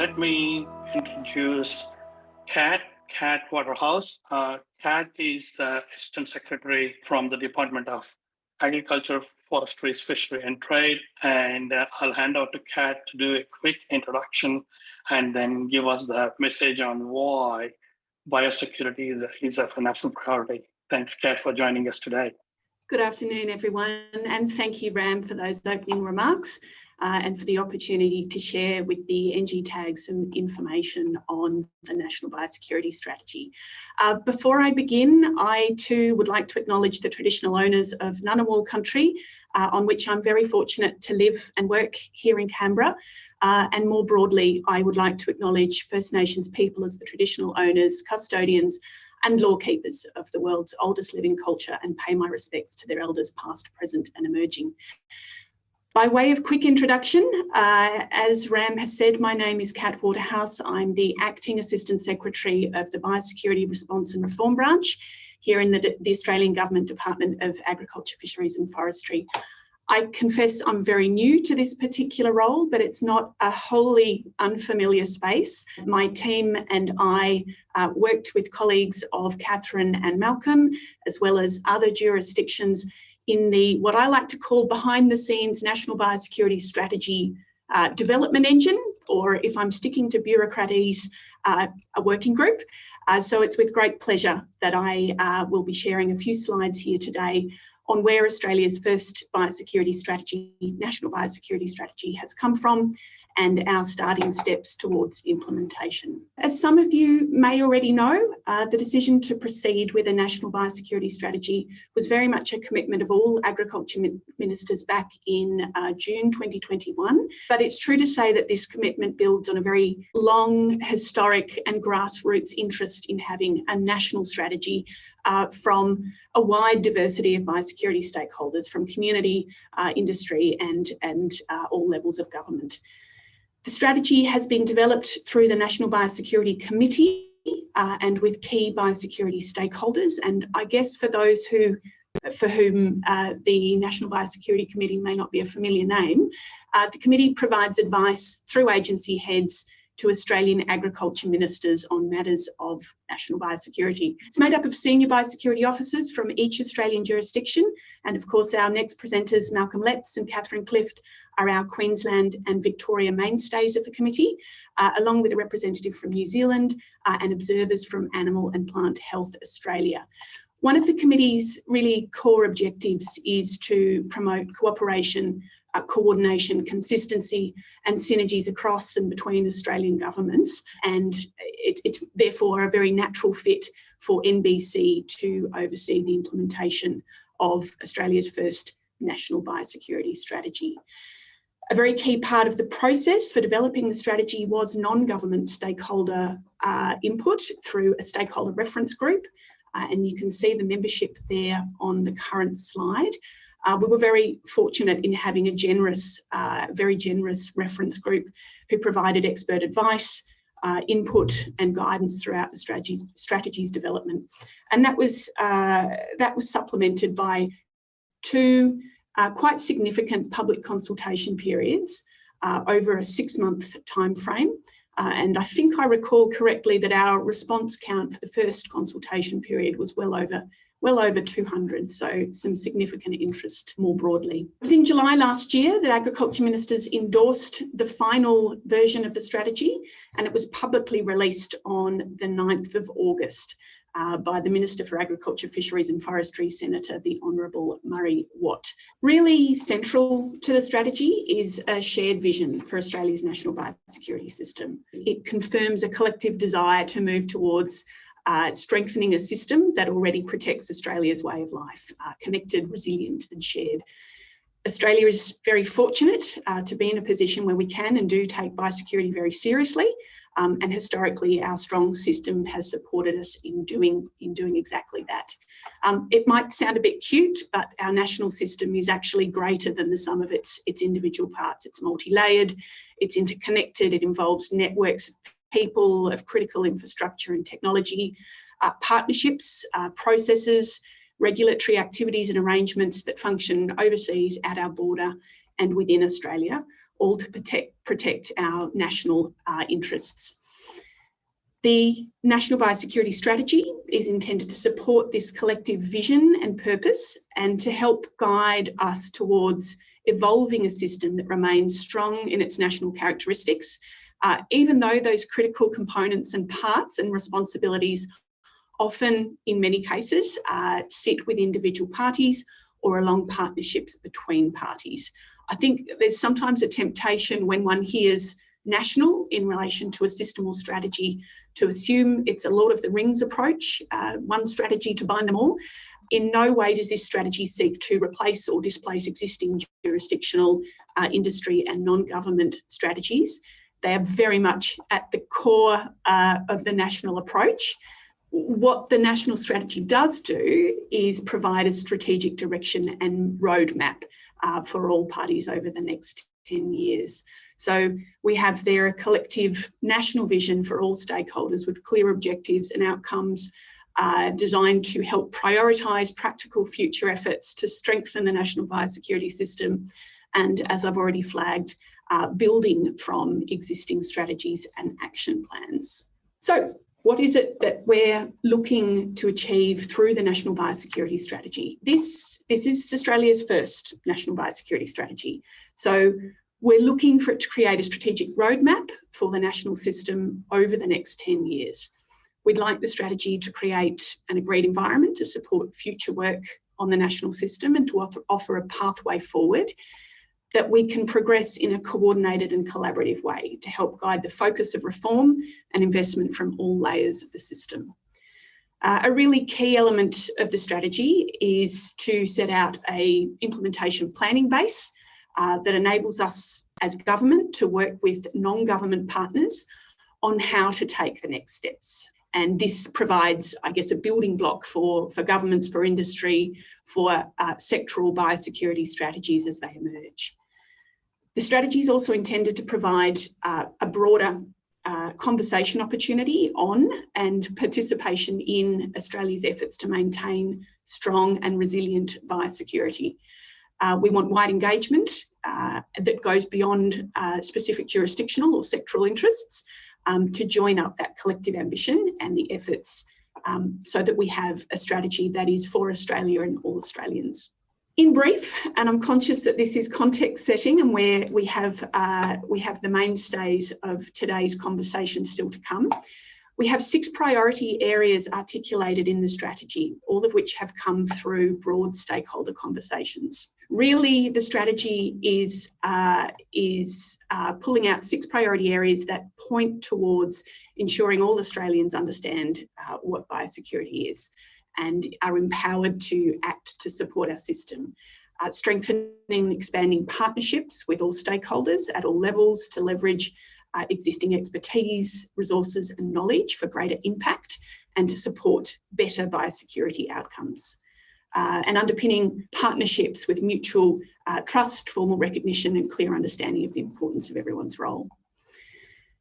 Let me introduce Kat Waterhouse. Kat is the Assistant Secretary from the Department of Agriculture, Forestry, Fishery and Trade. And I'll hand out to Kat to do a quick introduction and then give us the message on why biosecurity is a national priority. Thanks, Kat, for joining us today. Good afternoon, everyone, and thank you, Ram, for those opening remarks and for the opportunity to share with the NG Tag some information on the National Biosecurity Strategy. Before I begin, I too would like to acknowledge the traditional owners of Ngunnawal country, on which I'm very fortunate to live and work here in Canberra. And more broadly, I would like to acknowledge First Nations people as the traditional owners, custodians, and lawkeepers of the world's oldest living culture, and pay my respects to their elders past, present and emerging. By way of quick introduction, as Ram has said, my name is Kat Waterhouse. I'm the Acting Assistant Secretary of the Biosecurity Response and Reform Branch here in the Australian Government Department of Agriculture, Fisheries and Forestry. I confess I'm very new to this particular role, but it's not a wholly unfamiliar space. My team and I worked with colleagues of Catherine and Malcolm, as well as other jurisdictions, in the what I like to call behind the scenes National Biosecurity Strategy development engine, or if I'm sticking to bureaucratese, a working group. So it's with great pleasure that I will be sharing a few slides here today on where Australia's first biosecurity strategy, National Biosecurity Strategy, has come from and our starting steps towards implementation. As some of you may already know, the decision to proceed with a National Biosecurity Strategy was very much a commitment of all agriculture ministers back in June 2021. But it's true to say that this commitment builds on a very long, historic and grassroots interest in having a national strategy from a wide diversity of biosecurity stakeholders, from community, industry and all levels of government. The strategy has been developed through the National Biosecurity Committee and with key biosecurity stakeholders. And I guess for those for whom the National Biosecurity Committee may not be a familiar name, the committee provides advice through agency heads to Australian agriculture ministers on matters of national biosecurity. It's made up of senior biosecurity officers from each Australian jurisdiction. And of course, our next presenters, Malcolm Letts and Catherine Clift, are our Queensland and Victoria mainstays of the committee, along with a representative from New Zealand and observers from Animal and Plant Health Australia. One of the committee's really core objectives is to promote cooperation, coordination, consistency and synergies across and between Australian governments, and it's therefore a very natural fit for NBC to oversee the implementation of Australia's first National Biosecurity Strategy. A very key part of the process for developing the strategy was non-government stakeholder input through a stakeholder reference group, and you can see the membership there on the current slide. We were very fortunate in having a very generous reference group who provided expert advice, input and guidance throughout the strategy's development. And that was supplemented by two quite significant public consultation periods over a 6-month time frame. And I think I recall correctly that our response count for the first consultation period was well over 200, so some significant interest more broadly. It was in July last year that agriculture ministers endorsed the final version of the strategy, and it was publicly released on the 9th of August by the Minister for Agriculture, Fisheries and Forestry, Senator the Honourable Murray Watt. Really central to the strategy is a shared vision for Australia's national biosecurity system. It confirms a collective desire to move towards strengthening a system that already protects Australia's way of life, connected, resilient and shared. Australia is very fortunate to be in a position where we can and do take biosecurity very seriously, and historically our strong system has supported us in doing exactly that. It might sound a bit cute, but our national system is actually greater than the sum of its individual parts. It's multi-layered, it's interconnected, it involves networks of people, of critical infrastructure and technology, partnerships, processes, regulatory activities and arrangements that function overseas at our border and within Australia, all to protect our national interests. The National Biosecurity Strategy is intended to support this collective vision and purpose and to help guide us towards evolving a system that remains strong in its national characteristics, even though those critical components and parts and responsibilities often, in many cases, sit with individual parties or along partnerships between parties. I think there's sometimes a temptation when one hears national in relation to a system or strategy to assume it's a Lord of the Rings approach, one strategy to bind them all. In no way does this strategy seek to replace or displace existing jurisdictional, industry and non-government strategies. They are very much at the core of the national approach. What the national strategy does do is provide a strategic direction and roadmap for all parties over the next 10 years. So we have there a collective national vision for all stakeholders with clear objectives and outcomes designed to help prioritise practical future efforts to strengthen the national biosecurity system and, as I've already flagged, building from existing strategies and action plans. So what is it that we're looking to achieve through the National Biosecurity Strategy? This is Australia's first National Biosecurity Strategy. So we're looking for it to create a strategic roadmap for the national system over the next 10 years. We'd like the strategy to create an agreed environment to support future work on the national system and to offer a pathway forward that we can progress in a coordinated and collaborative way to help guide the focus of reform and investment from all layers of the system. A really key element of the strategy is to set out an implementation planning base that enables us as government to work with non-government partners on how to take the next steps. And this provides, I guess, a building block for governments, for industry, for sectoral biosecurity strategies as they emerge. The strategy is also intended to provide a broader conversation opportunity on and participation in Australia's efforts to maintain strong and resilient biosecurity. We want wide engagement that goes beyond specific jurisdictional or sectoral interests to join up that collective ambition and the efforts so that we have a strategy that is for Australia and all Australians. In brief, and I'm conscious that this is context setting and where we have the mainstays of today's conversation still to come, we have 6 priority areas articulated in the strategy, all of which have come through broad stakeholder conversations. Really, the strategy is pulling out 6 priority areas that point towards ensuring all Australians understand what biosecurity is and are empowered to act to support our system. Strengthening and expanding partnerships with all stakeholders at all levels to leverage existing expertise, resources and knowledge for greater impact and to support better biosecurity outcomes. And underpinning partnerships with mutual trust, formal recognition and clear understanding of the importance of everyone's role.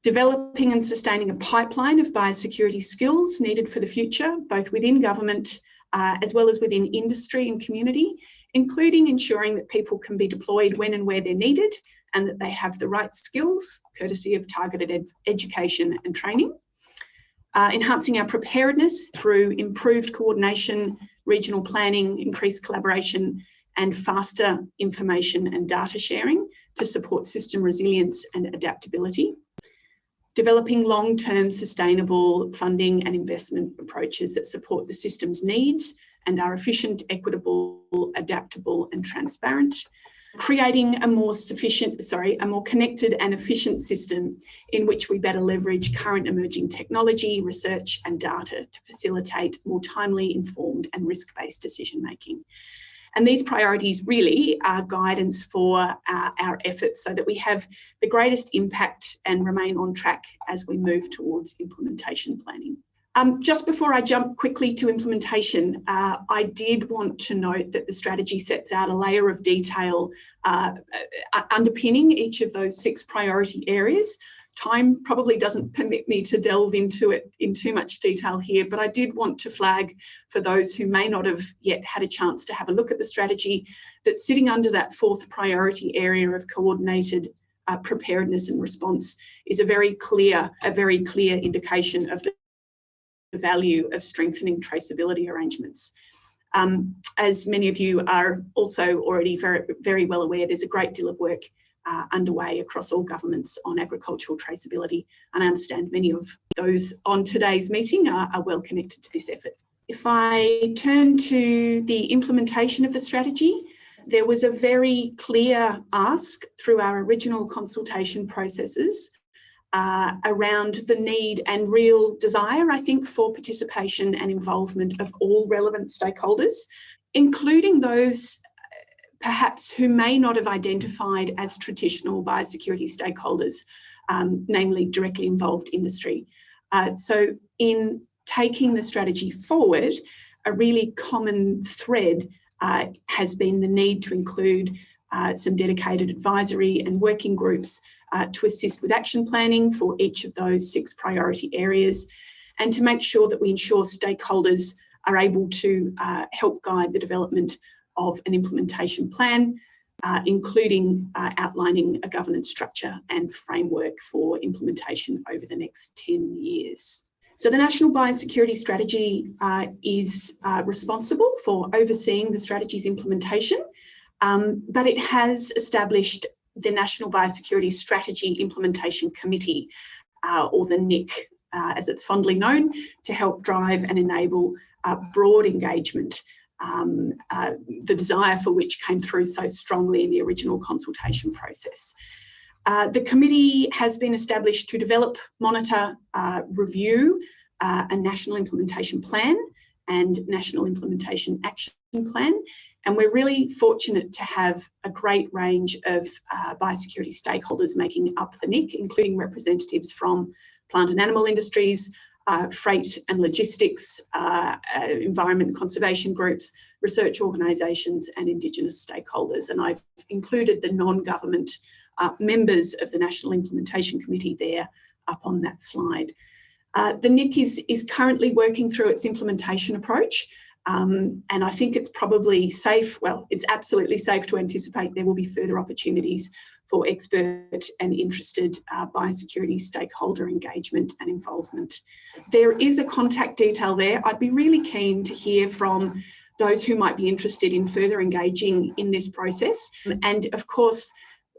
Developing and sustaining a pipeline of biosecurity skills needed for the future, both within government as well as within industry and community, including ensuring that people can be deployed when and where they're needed and that they have the right skills, courtesy of targeted education and training. Enhancing our preparedness through improved coordination, regional planning, increased collaboration and faster information and data sharing to support system resilience and adaptability. Developing long-term sustainable funding and investment approaches that support the system's needs and are efficient, equitable, adaptable and transparent. Creating a more connected and efficient system in which we better leverage current emerging technology, research and data to facilitate more timely, informed and risk-based decision-making. And these priorities really are guidance for our efforts so that we have the greatest impact and remain on track as we move towards implementation planning. Just before I jump quickly to implementation, I did want to note that the strategy sets out a layer of detail underpinning each of those 6 priority areas time probably doesn't permit me to delve into it in too much detail here, but I did want to flag for those who may not have yet had a chance to have a look at the strategy that sitting under that fourth priority area of coordinated preparedness and response is a very clear indication of the value of strengthening traceability arrangements. As many of you are also already very well aware, there's a great deal of work underway across all governments on agricultural traceability, and I understand many of those on today's meeting are well connected to this effort. If I turn to the implementation of the strategy, there was a very clear ask through our original consultation processes around the need and real desire, I think, for participation and involvement of all relevant stakeholders, including those perhaps who may not have identified as traditional biosecurity stakeholders, namely directly involved industry. So in taking the strategy forward, a really common thread has been the need to include some dedicated advisory and working groups to assist with action planning for each of those 6 priority areas, and to make sure that we ensure stakeholders are able to help guide the development of an implementation plan, including outlining a governance structure and framework for implementation over the next 10 years. So the National Biosecurity Strategy is responsible for overseeing the strategy's implementation, but it has established the National Biosecurity Strategy Implementation Committee, or the NIC, as it's fondly known, to help drive and enable broad engagement, the desire for which came through so strongly in the original consultation process. The committee has been established to develop, monitor, review a national implementation plan and national implementation action plan. And we're really fortunate to have a great range of biosecurity stakeholders making up the NIC, including representatives from plant and animal industries, freight and logistics, environment and conservation groups, research organisations and Indigenous stakeholders. And I've included the non-government members of the National Implementation Committee there up on that slide. The NIC is currently working through its implementation approach, and I think it's probably safe, well, it's absolutely safe to anticipate there will be further opportunities for expert and interested biosecurity stakeholder engagement and involvement. There is a contact detail there. I'd be really keen to hear from those who might be interested in further engaging in this process. And of course,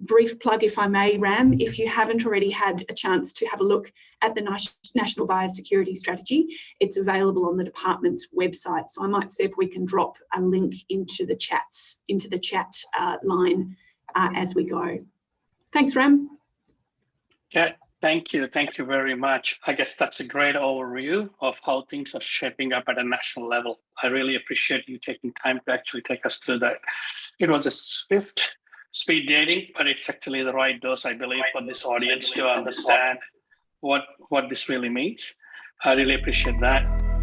brief plug, if I may, Ram, if you haven't already had a chance to have a look at the National Biosecurity Strategy, it's available on the department's website. So I might see if we can drop a link into the chat line as we go. Thanks, Ram. Yeah, thank you. Thank you very much. I guess that's a great overview of how things are shaping up at a national level. I really appreciate you taking time to actually take us through that. It was a swift speed dating, but it's actually the right dose, I believe, for this audience to understand what this really means. I really appreciate that.